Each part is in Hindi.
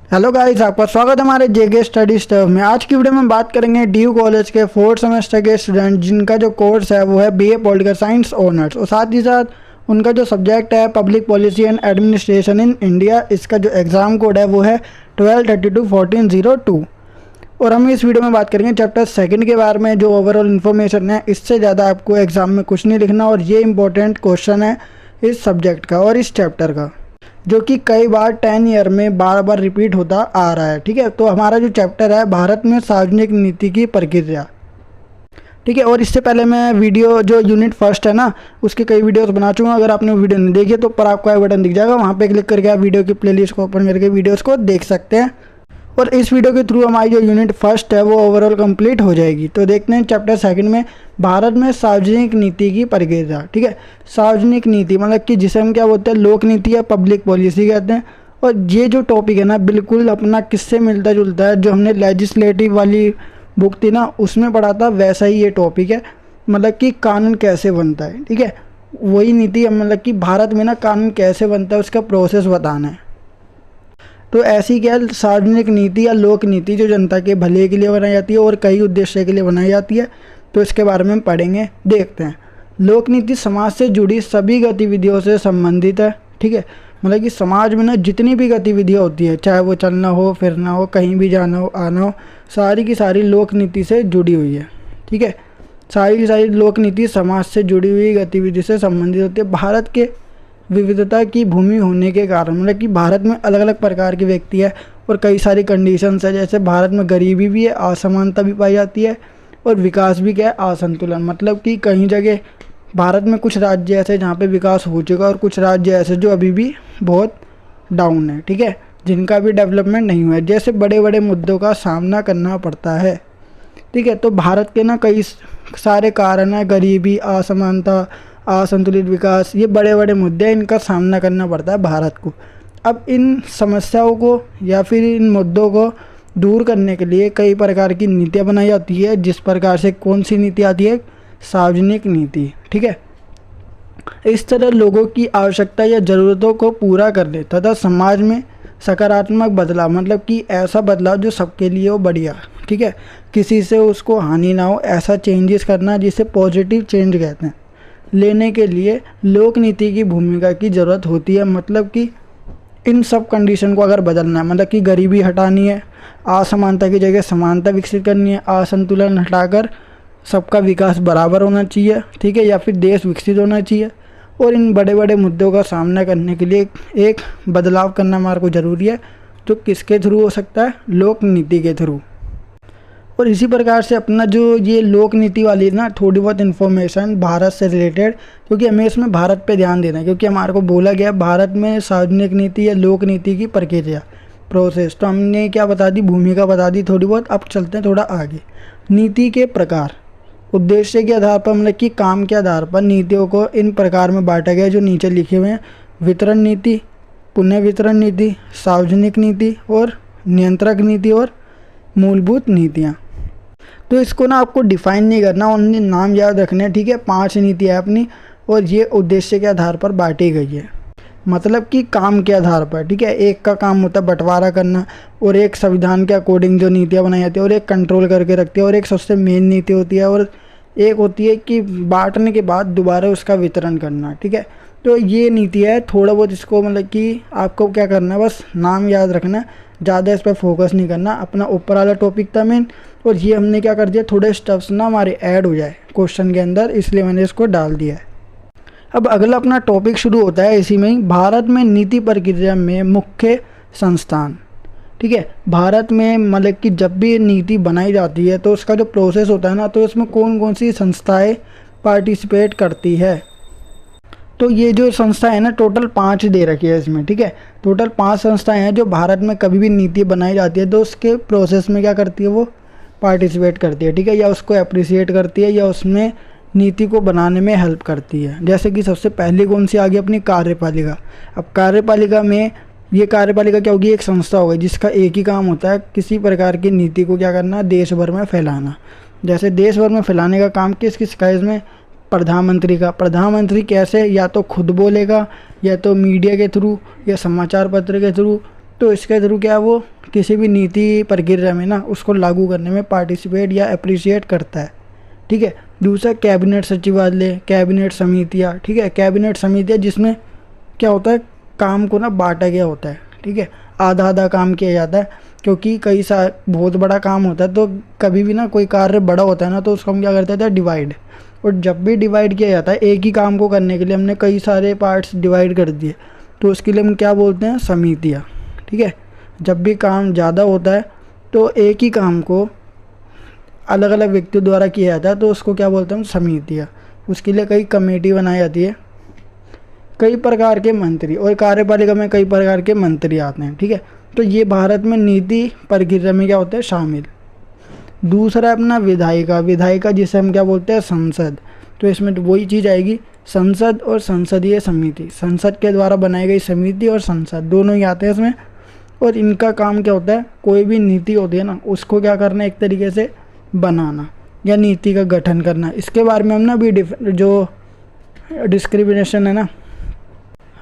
हेलो गाइस, आपका स्वागत है हमारे जेके स्टडी स्टफ में। आज की वीडियो में बात करेंगे ड्यू कॉलेज के 4th सेमेस्टर के स्टूडेंट जिनका जो कोर्स है वो है बीए पॉलिटिकल साइंस ऑनर्स, और साथ ही साथ उनका जो सब्जेक्ट है public policy and administration in India. इसका जो एग्ज़ाम कोड है वो है 1232-1402। और हम इस वीडियो में बात करेंगे चैप्टर 2 के बारे में। जो ओवरऑल इन्फॉर्मेशन है इससे ज़्यादा आपको एग्ज़ाम में कुछ नहीं लिखना, और ये इंपॉर्टेंट क्वेश्चन है इस सब्जेक्ट का और इस चैप्टर का, जो कि कई बार 10 ईयर में बार बार रिपीट होता आ रहा है। ठीक है, तो हमारा जो चैप्टर है भारत में सार्वजनिक नीति की प्रक्रिया। ठीक है, और इससे पहले मैं वीडियो जो यूनिट फर्स्ट है ना उसके कई वीडियोस बना चुका हूँ। अगर आपने वीडियो नहीं देखी तो ऊपर आपको आई बटन दिख जाएगा, वहाँ पे क्लिक करके आप वीडियो की प्लेलिस्ट को ओपन करके वीडियोस को देख सकते हैं। और इस वीडियो के थ्रू हमारी जो यूनिट फर्स्ट है वो ओवरऑल कंप्लीट हो जाएगी। तो देखते हैं चैप्टर 2 में भारत में सार्वजनिक नीति की प्रक्रिया। ठीक है, सार्वजनिक नीति मतलब कि जिसे हम क्या बोलते हैं, लोक नीति या पब्लिक पॉलिसी कहते हैं। और ये जो टॉपिक है ना बिल्कुल अपना किससे मिलता जुलता है, जो हमने लेजिस्लेटिव वाली बुक थी ना उसमें पढ़ा था वैसा ही ये टॉपिक है। मतलब कि कानून कैसे बनता है। ठीक है, वही नीति मतलब कि भारत में ना कानून कैसे बनता है उसका प्रोसेस बताना है। तो ऐसी क्या सार्वजनिक नीति या लोक नीति जो जनता के भले के लिए बनाई जाती है और कई उद्देश्य के लिए बनाई जाती है, तो इसके बारे में हम पढ़ेंगे। देखते हैं, लोक नीति समाज से जुड़ी सभी गतिविधियों से संबंधित है। ठीक है, मतलब कि समाज में ना जितनी भी गतिविधियाँ होती है, चाहे वो चलना हो, फिरना हो, कहीं भी जाना हो, आना हो, सारी की सारी लोक नीति से जुड़ी हुई है। ठीक है, सारी की सारी लोक नीति समाज से जुड़ी हुई गतिविधि से संबंधित होती है। भारत के विविधता की भूमि होने के कारण मतलब कि भारत में अलग अलग प्रकार के व्यक्ति है और कई सारी कंडीशंस है। जैसे भारत में गरीबी भी है, असमानता भी पाई जाती है, और विकास भी क्या है, असंतुलन। मतलब कि कहीं जगह भारत में कुछ राज्य ऐसे जहाँ पे विकास हो चुका है और कुछ राज्य ऐसे जो अभी भी बहुत डाउन है। ठीक है, जिनका भी डेवलपमेंट नहीं हुआ है, जैसे बड़े बड़े मुद्दों का सामना करना पड़ता है। ठीक है, तो भारत के ना कई सारे कारण हैं, गरीबी, असमानता, असंतुलित विकास, ये बड़े बड़े मुद्दे हैं, इनका सामना करना पड़ता है भारत को। अब इन समस्याओं को या फिर इन मुद्दों को दूर करने के लिए कई प्रकार की नीतियाँ बनाई जाती है। जिस प्रकार से कौन सी नीति आती है, सार्वजनिक नीति। ठीक है, इस तरह लोगों की आवश्यकता या ज़रूरतों को पूरा करने तथा समाज में सकारात्मक बदलाव, मतलब कि ऐसा बदलाव जो सबके लिए हो बढ़िया। ठीक है, किसी से उसको हानि ना हो, ऐसा चेंजेस करना जिसे पॉजिटिव चेंज कहते हैं, लेने के लिए लोक नीति की भूमिका की ज़रूरत होती है। मतलब कि इन सब कंडीशन को अगर बदलना है, मतलब कि गरीबी हटानी है, असमानता की जगह समानता विकसित करनी है, असंतुलन हटाकर सबका विकास बराबर होना चाहिए। ठीक है, या फिर देश विकसित होना चाहिए, और इन बड़े बड़े मुद्दों का सामना करने के लिए एक बदलाव करना हमारे को ज़रूरी है, जो किसके थ्रू हो सकता है, लोक नीति के थ्रू। और इसी प्रकार से अपना जो ये लोक नीति वाली ना थोड़ी बहुत इन्फॉर्मेशन भारत से रिलेटेड, क्योंकि हमें इसमें भारत पे ध्यान देना है, क्योंकि हमारे को बोला गया भारत में सार्वजनिक नीति या लोक नीति की प्रक्रिया प्रोसेस। तो हमने क्या बता दी, भूमिका बता दी थोड़ी बहुत। अब चलते हैं थोड़ा आगे। नीति के प्रकार, उद्देश्य के आधार पर मतलब कि काम के आधार पर नीतियों को इन प्रकार में बांटा गया जो नीचे लिखे हुए हैं: वितरण नीति, पुनः वितरण नीति, सार्वजनिक नीति और नियंत्रक नीति और मूलभूत नीतियाँ। तो इसको ना आपको डिफाइन नहीं करना, उन्हें नाम याद रखने हैं। ठीक है, 5 नीतियाँ है अपनी, और ये उद्देश्य के आधार पर बांटी गई है, मतलब कि काम के आधार पर। ठीक है, एक का काम होता है बंटवारा करना, और एक संविधान के अकॉर्डिंग जो नीतियाँ बनाई जाती है, और एक कंट्रोल करके रखती है, और एक सबसे मेन नीति होती है, और एक होती है कि बांटने के बाद दोबारा उसका वितरण करना। ठीक है, तो ये नीति है। थोड़ा बहुत इसको मतलब कि आपको क्या करना है, बस नाम याद रखना, ज़्यादा इस पर फोकस नहीं करना। अपना ऊपर वाला टॉपिक था मेन, और ये हमने क्या कर दिया, थोड़े स्टेप्स ना हमारे ऐड हो जाए क्वेश्चन के अंदर, इसलिए मैंने इसको डाल दिया है। अब अगला अपना टॉपिक शुरू होता है इसी में ही, भारत में नीति प्रक्रिया में मुख्य संस्थान। ठीक है, भारत में मतलब कि जब भी नीति बनाई जाती है तो उसका जो प्रोसेस होता है ना, तो इसमें कौन कौन सी संस्थाएं पार्टिसिपेट करती है। तो ये जो संस्था है ना टोटल 5 दे रखी है इसमें। ठीक है, टोटल 5 संस्थाएं हैं जो भारत में कभी भी नीति बनाई जाती है तो उसके प्रोसेस में क्या करती है, वो पार्टिसिपेट करती है। ठीक है, या उसको अप्रिसिएट करती है, या उसमें नीति को बनाने में हेल्प करती है। जैसे कि सबसे पहले कौन सी आ गई, अपनी कार्यपालिका। अब कार्यपालिका में ये कार्यपालिका क्या होगी, एक संस्था होगी जिसका एक ही काम होता है किसी प्रकार की नीति को क्या करना, देश भर में फैलाना। जैसे देश भर में फैलाने का काम किस किस का, इसमें प्रधानमंत्री का। प्रधानमंत्री कैसे, या तो खुद बोलेगा, या तो मीडिया के थ्रू, या समाचार पत्र के थ्रू, तो इसके थ्रू क्या है, वो किसी भी नीति प्रक्रिया में ना उसको लागू करने में पार्टिसिपेट या अप्रिशिएट करता है। ठीक है। दूसरा कैबिनेट सचिवालय, कैबिनेट समितियाँ। ठीक है। कैबिनेट समितियाँ जिसमें क्या होता है, काम को ना बांटा गया होता है। ठीक है। आधा आधा काम किया जाता है, क्योंकि कई बहुत बड़ा काम होता है, तो कभी भी ना कोई कार्य बड़ा होता है ना, तो उसको हम क्या करते थे, डिवाइड। और जब भी डिवाइड किया जाता है एक ही काम को करने के लिए, हमने कई सारे पार्ट्स डिवाइड कर दिए, तो उसके लिए हम क्या बोलते हैं, समितियाँ। ठीक है। जब भी काम ज़्यादा होता है तो एक ही काम को अलग अलग व्यक्तियों द्वारा किया जाता है, तो उसको क्या बोलते हैं, समितियाँ। उसके लिए कई कमेटी बनाई जाती है, कई प्रकार के मंत्री, और कार्यपालिका में कई प्रकार के मंत्री आते हैं। ठीक है। तो ये भारत में नीति प्रक्रिया में क्या होता है, शामिल। दूसरा अपना विधायिका। विधायिका जिसे हम क्या बोलते हैं, संसद। तो इसमें तो वही चीज़ आएगी, संसद और संसदीय समिति। संसद के द्वारा बनाई गई समिति और संसद दोनों ही आते हैं इसमें। और इनका काम क्या होता है, कोई भी नीति होती है ना, उसको क्या करना, एक तरीके से बनाना या नीति का गठन करना। इसके बारे में हम ना अभी जो डिस्क्रिमिनेशन है ना,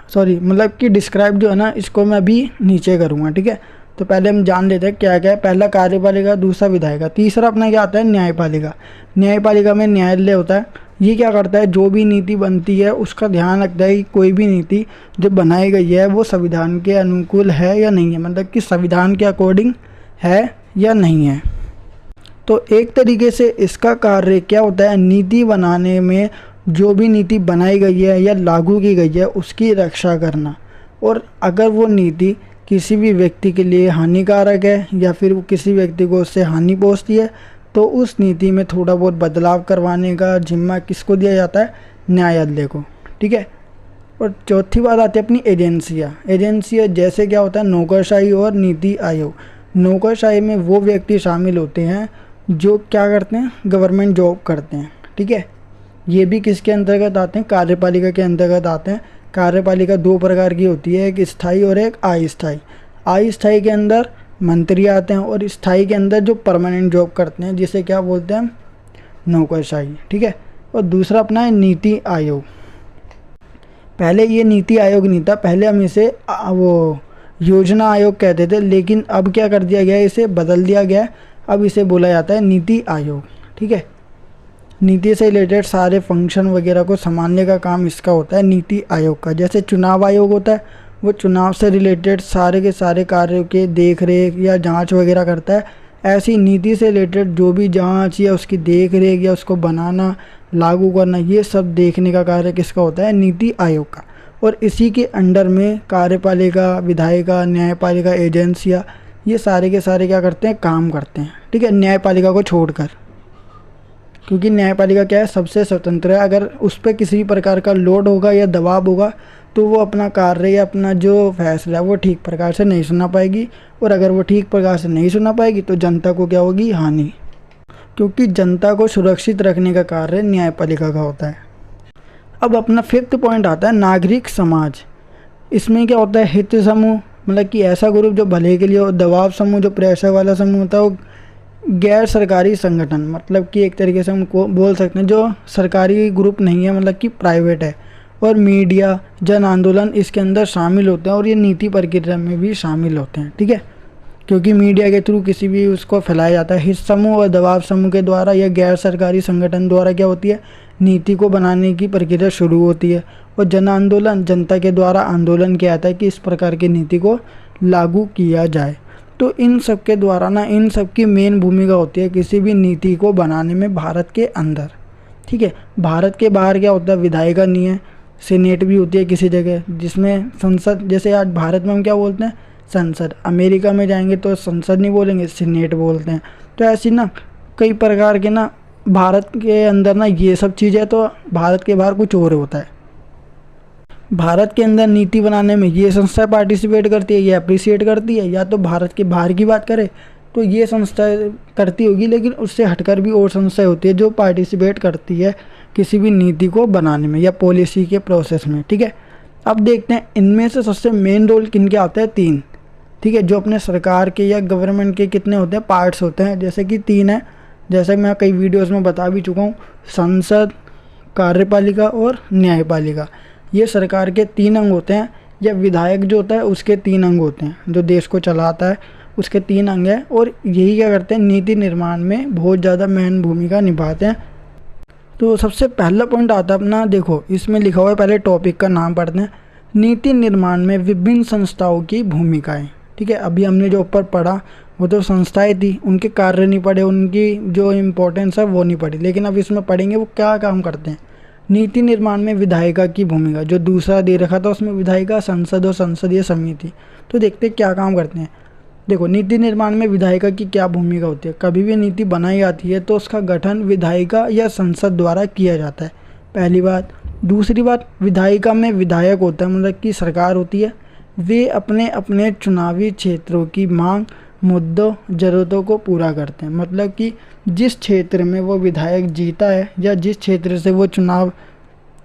सॉरी मतलब कि डिस्क्राइब जो है ना, इसको मैं अभी नीचे करूँगा। ठीक है। तो पहले हम जान लेते हैं क्या क्या है। पहला कार्यपालिका, दूसरा विधायिका, तीसरा अपना क्या आता है, न्यायपालिका। न्यायपालिका में न्यायालय होता है। ये क्या करता है, जो भी नीति बनती है उसका ध्यान रखता है कि कोई भी नीति जो बनाई गई है वो संविधान के अनुकूल है या नहीं है, मतलब कि संविधान के अकॉर्डिंग है या नहीं है। तो एक तरीके से इसका कार्य क्या होता है, नीति बनाने में जो भी नीति बनाई गई है या लागू की गई है उसकी रक्षा करना। और अगर वो नीति किसी भी व्यक्ति के लिए हानिकारक है या फिर वो किसी व्यक्ति को उससे हानि पहुंचती है, तो उस नीति में थोड़ा बहुत बदलाव करवाने का जिम्मा किसको दिया जाता है, न्यायालय को। ठीक है। और चौथी बात आती है अपनी एजेंसियाँ। एजेंसियाँ जैसे क्या होता है, नौकरशाही और नीति आयोग। नौकरशाही में वो व्यक्ति शामिल होते हैं जो क्या करते हैं, गवर्नमेंट जॉब करते हैं। ठीक है। ये भी किसके अंतर्गत आते हैं, कार्यपालिका के अंतर्गत आते हैं। कार्यपालिका दो प्रकार की होती है, एक स्थायी और एक अस्थायी। अस्थायी के अंदर मंत्री आते हैं और स्थायी के अंदर जो परमानेंट जॉब करते हैं, जिसे क्या बोलते हैं, नौकरशाही। ठीक है। और दूसरा अपना है नीति आयोग। पहले ये नीति आयोग नहीं था, पहले हम इसे वो योजना आयोग कहते थे, लेकिन अब क्या कर दिया गया है, इसे बदल दिया गया है। अब इसे बोला जाता है नीति आयोग। ठीक है। नीति से रिलेटेड सारे फंक्शन वगैरह को संभालने का काम इसका होता है, नीति आयोग का। जैसे चुनाव आयोग होता है, वो चुनाव से रिलेटेड सारे के सारे कार्यों के देख रेख या जांच वगैरह करता है। ऐसी नीति से रिलेटेड जो भी जांच या उसकी देख रेख या उसको बनाना, लागू करना, ये सब देखने का कार्य किसका होता है, नीति आयोग का। और इसी के अंडर में कार्यपालिका, विधायिका, न्यायपालिका, एजेंसियाँ, ये सारे के सारे क्या करते हैं, काम करते हैं। ठीक है। न्यायपालिका को छोड़कर, क्योंकि न्यायपालिका क्या है, सबसे स्वतंत्र है। अगर उस पर किसी भी प्रकार का लोड होगा या दबाव होगा तो वो अपना कार्य या अपना जो फैसला है वो ठीक प्रकार से नहीं सुना पाएगी। और अगर वो ठीक प्रकार से नहीं सुना पाएगी तो जनता को क्या होगी, हानि। क्योंकि जनता को सुरक्षित रखने का कार्य न्यायपालिका का होता है। अब अपना 5th पॉइंट आता है नागरिक समाज। इसमें क्या होता है, हित समूह, मतलब कि ऐसा ग्रुप जो भले के लिए हो। दबाव समूह जो प्रेशर वाला समूह होता है। वो गैर सरकारी संगठन, मतलब कि एक तरीके से हम बोल सकते हैं जो सरकारी ग्रुप नहीं है, मतलब कि प्राइवेट है। और मीडिया, जन आंदोलन इसके अंदर शामिल होते हैं और ये नीति प्रक्रिया में भी शामिल होते हैं। ठीक है। क्योंकि मीडिया के थ्रू किसी भी उसको फैलाया जाता है। हित समूह और दबाव समूह के द्वारा या गैर सरकारी संगठन द्वारा क्या होती है, नीति को बनाने की प्रक्रिया शुरू होती है। और जन आंदोलन, जनता के द्वारा आंदोलन किया जाता है कि इस प्रकार की नीति को लागू किया जाए। तो इन सब के द्वारा ना, इन सब की मेन भूमिका होती है किसी भी नीति को बनाने में भारत के अंदर। ठीक है। भारत के बाहर क्या होता है, विधायिका नहीं है, सीनेट भी होती है किसी जगह, जिसमें संसद, जैसे आज भारत में हम क्या बोलते हैं, संसद। अमेरिका में जाएंगे तो संसद नहीं बोलेंगे, सीनेट बोलते हैं। तो ऐसी ना कई प्रकार के ना भारत के अंदर ना ये सब चीज़ें, तो भारत के बाहर कुछ और होता है। भारत के अंदर नीति बनाने में ये संस्था पार्टिसिपेट करती है, ये अप्रिशिएट करती है। या तो भारत के बाहर की बात करें तो ये संस्था करती होगी, लेकिन उससे हटकर भी और संस्थाएं होती है जो पार्टिसिपेट करती है किसी भी नीति को बनाने में या पॉलिसी के प्रोसेस में। ठीक है। अब देखते हैं इनमें से सबसे मेन रोल किनके आते हैं, 3। ठीक है। जो अपने सरकार के या गवर्नमेंट के कितने होते हैं, पार्ट्स होते हैं, जैसे कि 3 है। जैसे मैं कई वीडियोज़ में बता भी चुका हूँ, संसद, कार्यपालिका और न्यायपालिका। ये सरकार के 3 अंग होते हैं। या विधायक जो होता है उसके 3 अंग होते हैं, जो देश को चलाता है उसके 3 अंग हैं, और यही क्या करते हैं, नीति निर्माण में बहुत ज़्यादा महत्वपूर्ण भूमिका निभाते हैं। तो सबसे पहला पॉइंट आता है अपना, देखो इसमें लिखा हुआ है, पहले टॉपिक का नाम पढ़ते हैं, नीति निर्माण में विभिन्न संस्थाओं की भूमिकाएं। ठीक है, अभी हमने जो ऊपर पढ़ा वो तो संस्थाएं थी, उनके कार्य नहीं पढ़े, उनकी जो इम्पोर्टेंस है वो नहीं पढ़ी, लेकिन अब इसमें पढ़ेंगे वो क्या काम करते हैं। नीति निर्माण में विधायिका की भूमिका, जो दूसरा दे रखा था उसमें विधायिका, संसद और संसदीय समिति। तो देखते हैं क्या काम करते हैं। देखो, नीति निर्माण में विधायिका की क्या भूमिका होती है। कभी भी नीति बनाई जाती है तो उसका गठन विधायिका या संसद द्वारा किया जाता है, पहली बात। दूसरी बात, विधायिका में विधायक होता है, मतलब कि सरकार होती है। वे अपने अपने चुनावी क्षेत्रों की मांग, मुद्दों, ज़रूरतों को पूरा करते हैं। मतलब कि जिस क्षेत्र में वो विधायक जीता है या जिस क्षेत्र से वो चुनाव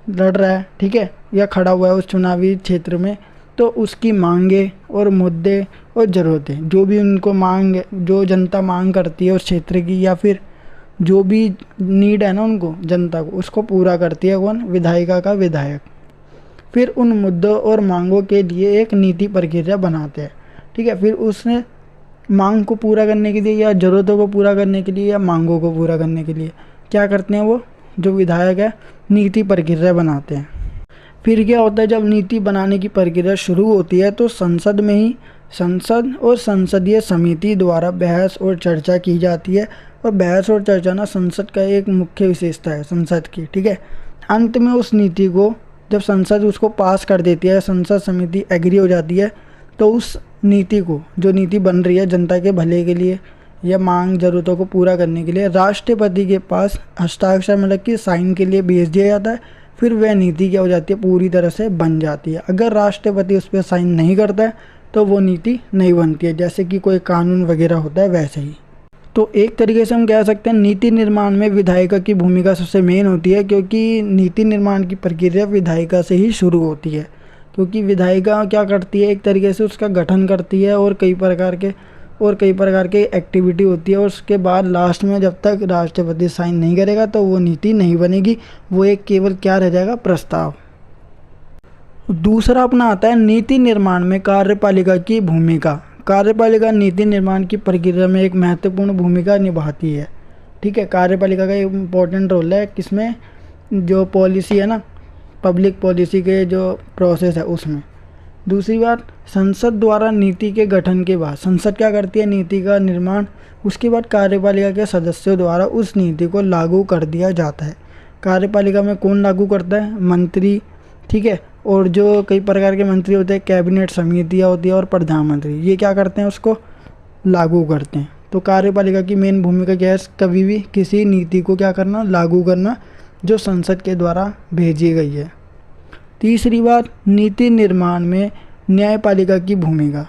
लड़ रहा है, ठीक है, या खड़ा हुआ है उस चुनावी क्षेत्र में, तो उसकी मांगे और मुद्दे और ज़रूरतें, जो भी उनको मांग, जो जनता मांग करती है उस क्षेत्र की, या फिर जो भी नीड है ना उनको, जनता को, उसको पूरा करती है कौन, विधायिका का विधायक। फिर उन मुद्दों और मांगों के लिए एक नीति प्रक्रिया बनाते हैं। ठीक है, फिर उसने मांग को पूरा करने के लिए या ज़रूरतों को पूरा करने के लिए या मांगों को पूरा करने के लिए क्या करते हैं, वो जो विधायक है नीति प्रक्रिया बनाते हैं। फिर क्या होता है, जब नीति बनाने की प्रक्रिया शुरू होती है तो संसद में ही संसद और संसदीय समिति द्वारा बहस और चर्चा की जाती है। और बहस और चर्चा ना संसद का एक मुख्य विशेषता है संसद की। ठीक है, अंत में उस नीति को जब संसद उसको पास कर देती है, संसद समिति एग्री हो जाती है, तो उस नीति को, जो नीति बन रही है जनता के भले के लिए या मांग ज़रूरतों को पूरा करने के लिए, राष्ट्रपति के पास हस्ताक्षर मतलब कि साइन के लिए भेज दिया जाता है। फिर वह नीति क्या हो जाती है, पूरी तरह से बन जाती है। अगर राष्ट्रपति उस पर साइन नहीं करता है तो वो नीति नहीं बनती है, जैसे कि कोई कानून वगैरह होता है वैसे ही। तो एक तरीके से हम कह सकते हैं नीति निर्माण में विधायिका की भूमिका सबसे मेन होती है, क्योंकि नीति निर्माण की प्रक्रिया विधायिका से ही शुरू होती है। क्योंकि विधायिका क्या करती है, एक तरीके से उसका गठन करती है और कई प्रकार के एक्टिविटी होती है, और उसके बाद लास्ट में जब तक राष्ट्रपति साइन नहीं करेगा तो वो नीति नहीं बनेगी, वो एक केवल क्या रह जाएगा, प्रस्ताव। दूसरा अपना आता है नीति निर्माण में कार्यपालिका की भूमिका। कार्यपालिका नीति निर्माण की प्रक्रिया में एक महत्वपूर्ण भूमिका निभाती है। ठीक है, कार्यपालिका का एक इम्पोर्टेंट रोल है किसमें, जो पॉलिसी है ना, पब्लिक पॉलिसी के जो प्रोसेस है उसमें। दूसरी बात, संसद द्वारा नीति के गठन के बाद संसद क्या करती है, नीति का निर्माण, उसके बाद कार्यपालिका के सदस्यों द्वारा उस नीति को लागू कर दिया जाता है। कार्यपालिका में कौन लागू करता है, मंत्री। ठीक है, और जो कई प्रकार के मंत्री होते हैं, कैबिनेट समितियाँ होती है और प्रधानमंत्री, ये क्या करते हैं, उसको लागू करते हैं। तो कार्यपालिका की मेन भूमिका क्या है, कभी भी किसी नीति को क्या करना, लागू करना, जो संसद के द्वारा भेजी गई है। तीसरी बात, नीति निर्माण में न्यायपालिका की भूमिका।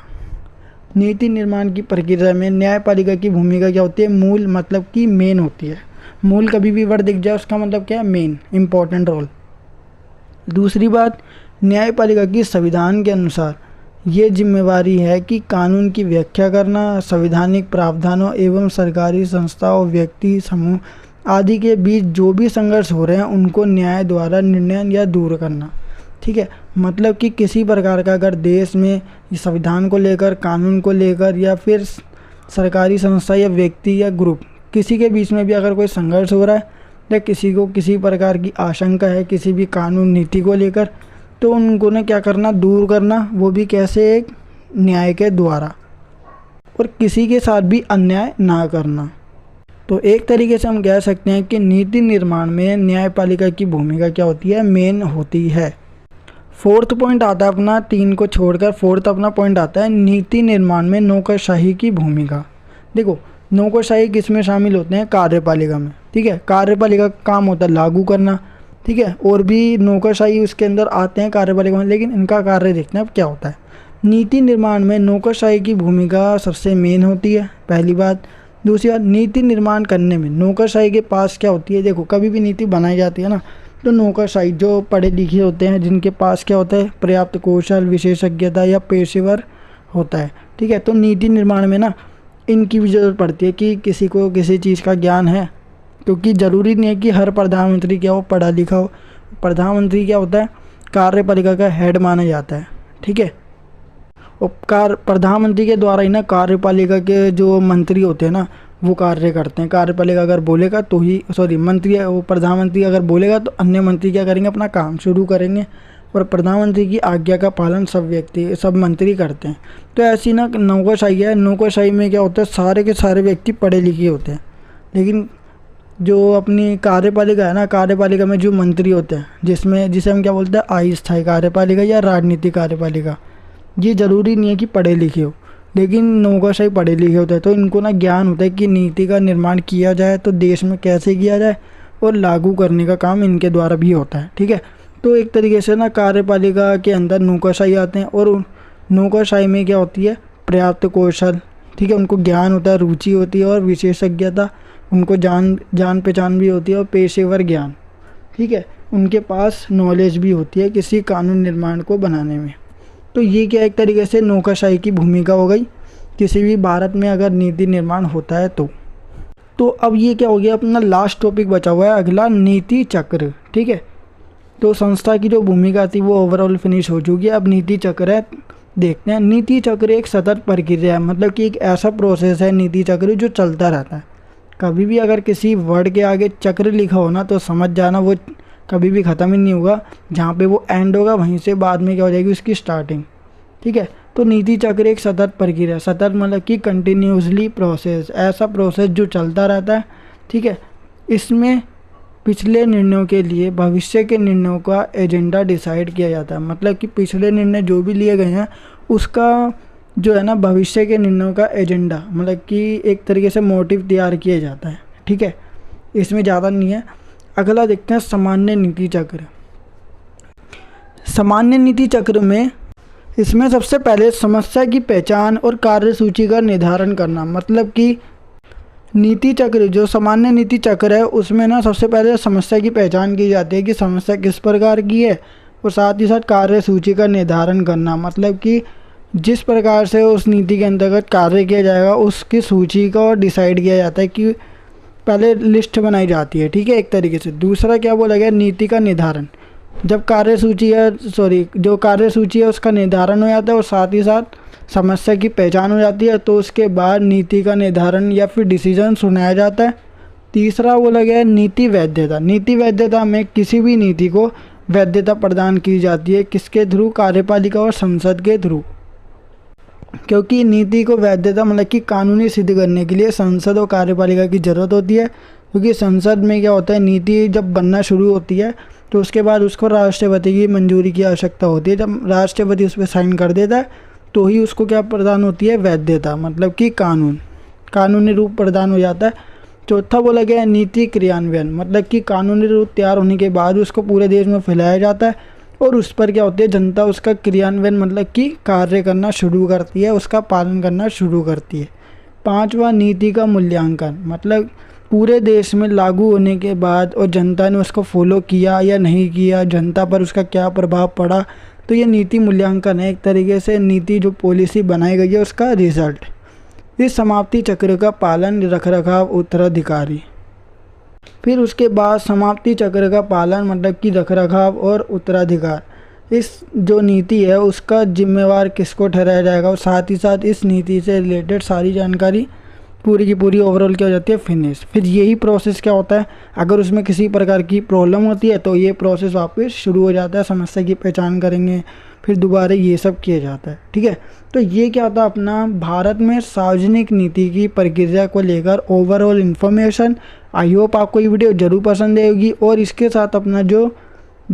नीति निर्माण की प्रक्रिया में न्यायपालिका की भूमिका क्या होती है, मूल मतलब कि मेन होती है। मूल कभी भी वर्ड दिख जाए उसका मतलब क्या है, मेन, इम्पोर्टेंट रोल। दूसरी बात, न्यायपालिका की संविधान के अनुसार ये जिम्मेवारी है कि कानून की व्याख्या करना, संवैधानिक प्रावधानों एवं सरकारी संस्थाओं, व्यक्ति समूह आदि के बीच जो भी संघर्ष हो रहे हैं उनको न्याय द्वारा निर्णय या दूर करना। ठीक है, मतलब कि किसी प्रकार का अगर देश में संविधान को लेकर, कानून को लेकर, या फिर सरकारी संस्था या व्यक्ति या ग्रुप, किसी के बीच में भी अगर कोई संघर्ष हो रहा है या किसी को किसी प्रकार की आशंका है किसी भी कानून नीति को लेकर, तो उनको ने क्या करना, दूर करना, वो भी कैसे, एक न्याय के द्वारा, और किसी के साथ भी अन्याय ना करना। तो एक तरीके से हम कह सकते हैं कि नीति निर्माण में न्यायपालिका की भूमिका क्या होती है, मेन होती है। फोर्थ पॉइंट आता है अपना, 3 को छोड़कर फोर्थ अपना पॉइंट आता है नीति निर्माण में नौकरशाही की भूमिका। देखो, नौकरशाही किस में शामिल होते हैं, कार्यपालिका में। ठीक है, कार्यपालिका का काम होता है लागू करना। ठीक है, और भी नौकरशाही उसके अंदर आते हैं कार्यपालिका में, लेकिन इनका कार्य देखते हैं अब क्या होता है। नीति निर्माण में नौकरशाही की भूमिका सबसे मेन होती है, पहली बात। दूसरी बात, नीति निर्माण करने में नौकरशाही के पास क्या होती है, देखो कभी भी नीति बनाई जाती है ना, तो नौकरशाही जो पढ़े लिखे होते हैं, जिनके पास क्या होता है, पर्याप्त कौशल, विशेषज्ञता या पेशेवर होता है। ठीक है, तो नीति निर्माण में ना इनकी भी ज़रूरत पड़ती है कि किसी को किसी चीज़ का ज्ञान है, क्योंकि ज़रूरी नहीं है कि हर प्रधानमंत्री क्या हो, पढ़ा लिखा हो। प्रधानमंत्री क्या होता है, कार्यपालिका का हेड माना जाता है। ठीक है। उपकार प्रधानमंत्री के द्वारा ही ना कार्यपालिका के जो मंत्री होते हैं ना वो कार्य करते हैं। कार्यपालिका अगर बोलेगा तो ही मंत्री वो प्रधानमंत्री अगर बोलेगा तो अन्य मंत्री क्या करेंगे, अपना काम शुरू करेंगे। और प्रधानमंत्री की आज्ञा का पालन सब मंत्री करते हैं। तो ऐसी ना नौकरशाही है। नौकरशाही में क्या होता है, सारे के सारे व्यक्ति पढ़े लिखे होते हैं, लेकिन जो अपनी कार्यपालिका है ना, कार्यपालिका में जो मंत्री होते हैं जिसे हम क्या बोलते हैं, अस्थायी कार्यपालिका या राजनीतिक कार्यपालिका, ये ज़रूरी नहीं है कि पढ़े लिखे हो, लेकिन नौकरशाही पढ़े लिखे होते हैं। तो इनको ना ज्ञान होता है कि नीति का निर्माण किया जाए तो देश में कैसे किया जाए, और लागू करने का काम इनके द्वारा भी होता है। ठीक है। तो एक तरीके से ना कार्यपालिका के अंदर नौकरशाही आते हैं, और नौकरशाही में क्या होती है, पर्याप्त कौशल, ठीक है, उनको ज्ञान होता है, रुचि होती है और विशेषज्ञता, उनको जान पहचान भी होती है और पेशेवर ज्ञान, ठीक है, उनके पास नॉलेज भी होती है किसी कानून निर्माण को बनाने में। तो ये क्या एक तरीके से नौकरशाही की भूमिका हो गई किसी भी भारत में अगर नीति निर्माण होता है तो अब ये क्या हो गया, अपना लास्ट टॉपिक बचा हुआ है अगला, नीति चक्र। ठीक है। तो संस्था की जो भूमिका थी वो ओवरऑल फिनिश हो चुकी है। अब नीति चक्र है, देखते हैं। नीति चक्र एक सतत प्रक्रिया है, मतलब कि एक ऐसा प्रोसेस है नीति चक्र जो चलता रहता है। कभी भी अगर किसी वर्ड के आगे चक्र लिखा हो ना तो समझ जाना वो कभी भी ख़त्म ही नहीं होगा, जहाँ पे वो एंड होगा वहीं से बाद में क्या हो जाएगी उसकी स्टार्टिंग। ठीक है। तो नीति चक्र एक सतत प्रक्रिया, सतत मतलब कि कंटिन्यूसली प्रोसेस, ऐसा प्रोसेस जो चलता रहता है। ठीक है। इसमें पिछले निर्णयों के लिए भविष्य के निर्णयों का एजेंडा डिसाइड किया जाता है, मतलब कि पिछले निर्णय जो भी लिए गए हैं उसका जो है ना भविष्य के निर्णयों का एजेंडा, मतलब कि एक तरीके से मोटिव तैयार किया जाता है। ठीक है। इसमें ज़्यादा नहीं है। अगला देखते हैं सामान्य नीति चक्र। सामान्य नीति चक्र में इसमें सबसे पहले समस्या की पहचान और कार्यसूची का निर्धारण करना, मतलब कि नीति चक्र जो सामान्य नीति चक्र है उसमें ना सबसे पहले समस्या की पहचान की जाती है कि समस्या किस प्रकार की है, और साथ ही साथ कार्यसूची का निर्धारण करना, मतलब कि जिस प्रकार से उस नीति के अंतर्गत कार्य किया जाएगा उसकी सूची का डिसाइड किया जाता है कि पहले लिस्ट बनाई जाती है। ठीक है, एक तरीके से। दूसरा क्या बोला गया, नीति का निर्धारण, जब जो कार्यसूची है उसका निर्धारण हो जाता है और साथ ही साथ समस्या की पहचान हो जाती है, तो उसके बाद नीति का निर्धारण या फिर डिसीजन सुनाया जाता है। तीसरा बोला गया है नीति वैधता। नीति वैधता में किसी भी नीति को वैधता प्रदान की जाती है, किसके थ्रू, कार्यपालिका और संसद के थ्रू, क्योंकि नीति को वैधता मतलब कि कानूनी सिद्ध करने के लिए संसद और कार्यपालिका की ज़रूरत होती है। क्योंकि संसद में क्या होता है, नीति जब बनना शुरू होती है तो उसके बाद उसको राष्ट्रपति की मंजूरी की आवश्यकता होती है। जब राष्ट्रपति उस पर साइन कर देता है तो ही उसको क्या प्रदान होती है, वैधता, मतलब कि कानूनी रूप प्रदान हो जाता है। चौथा बोला गया है नीति क्रियान्वयन, मतलब कि कानूनी रूप तैयार होने के बाद उसको पूरे देश में फैलाया जाता है और उस पर क्या होती है, जनता उसका क्रियान्वयन मतलब कि कार्य करना शुरू करती है, उसका पालन करना शुरू करती है। पांचवा नीति का मूल्यांकन, मतलब पूरे देश में लागू होने के बाद और जनता ने उसको फॉलो किया या नहीं किया, जनता पर उसका क्या प्रभाव पड़ा, तो ये नीति मूल्यांकन है। एक तरीके से नीति जो पॉलिसी बनाई गई है उसका रिजल्ट। इस समाप्ति चक्र का पालन, रखरखाव, उत्तराधिकारी। फिर उसके बाद समाप्ति चक्र का पालन मतलब कि रखरखाव और उत्तराधिकार, इस जो नीति है उसका जिम्मेवार किसको ठहराया जाएगा, और साथ ही साथ इस नीति से रिलेटेड सारी जानकारी पूरी की पूरी ओवरऑल क्या हो जाती है, फिनिश। फिर यही प्रोसेस क्या होता है, अगर उसमें किसी प्रकार की प्रॉब्लम होती है तो ये प्रोसेस वापस शुरू हो जाता है, समस्या की पहचान करेंगे, फिर दोबारा ये सब किया जाता है। ठीक है। तो ये क्या होता है अपना भारत में सार्वजनिक नीति की प्रक्रिया को लेकर ओवरऑल इन्फॉर्मेशन। आई होप आपको ये वीडियो ज़रूर पसंद आएगी, और इसके साथ अपना जो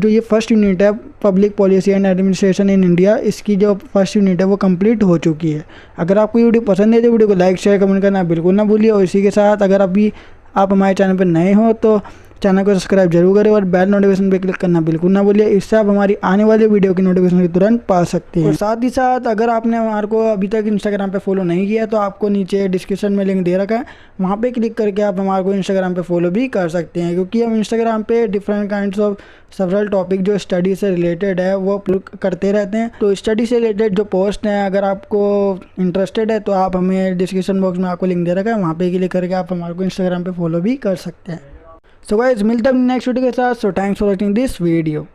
ये फर्स्ट यूनिट है public policy and administration in India, इसकी जो फर्स्ट यूनिट है वो कंप्लीट हो चुकी है। अगर आपको ये वीडियो पसंद है तो वीडियो को लाइक शेयर कमेंट करना बिल्कुल ना भूलिए, और इसी के साथ अगर अभी आप हमारे चैनल पर नए हो तो चैनल को सब्सक्राइब जरूर करें और बेल नोटिफिकेशन पे क्लिक करना बिल्कुल ना भूलिए, इससे आप हमारी आने वाली वीडियो की नोटिफिकेशन तुरंत पा सकते हैं। और साथ ही साथ अगर आपने हमारे को अभी तक इंस्टाग्राम पे फॉलो नहीं किया तो आपको नीचे डिस्क्रिप्शन में लिंक दे रखा है, वहाँ पे क्लिक करके आप हमारे को इंस्टाग्राम पे फॉलो भी कर सकते हैं, क्योंकि हम इंस्टाग्राम पे different kinds of several topic जो स्टडी से रिलेटेड है वो अपलोड करते रहते हैं। तो स्टडी से रिलेटेड जो पोस्ट हैं अगर आपको इंटरेस्टेड है तो आप हमें डिस्क्रिप्शन बॉक्स में आपको लिंक दे रखा है, वहाँ पे क्लिक करके आप हमारे को इंस्टाग्राम पे फॉलो भी कर सकते हैं। सो गाइस मिलते हैं नेक्स्ट वीडियो के साथ। So thanks for watching this video.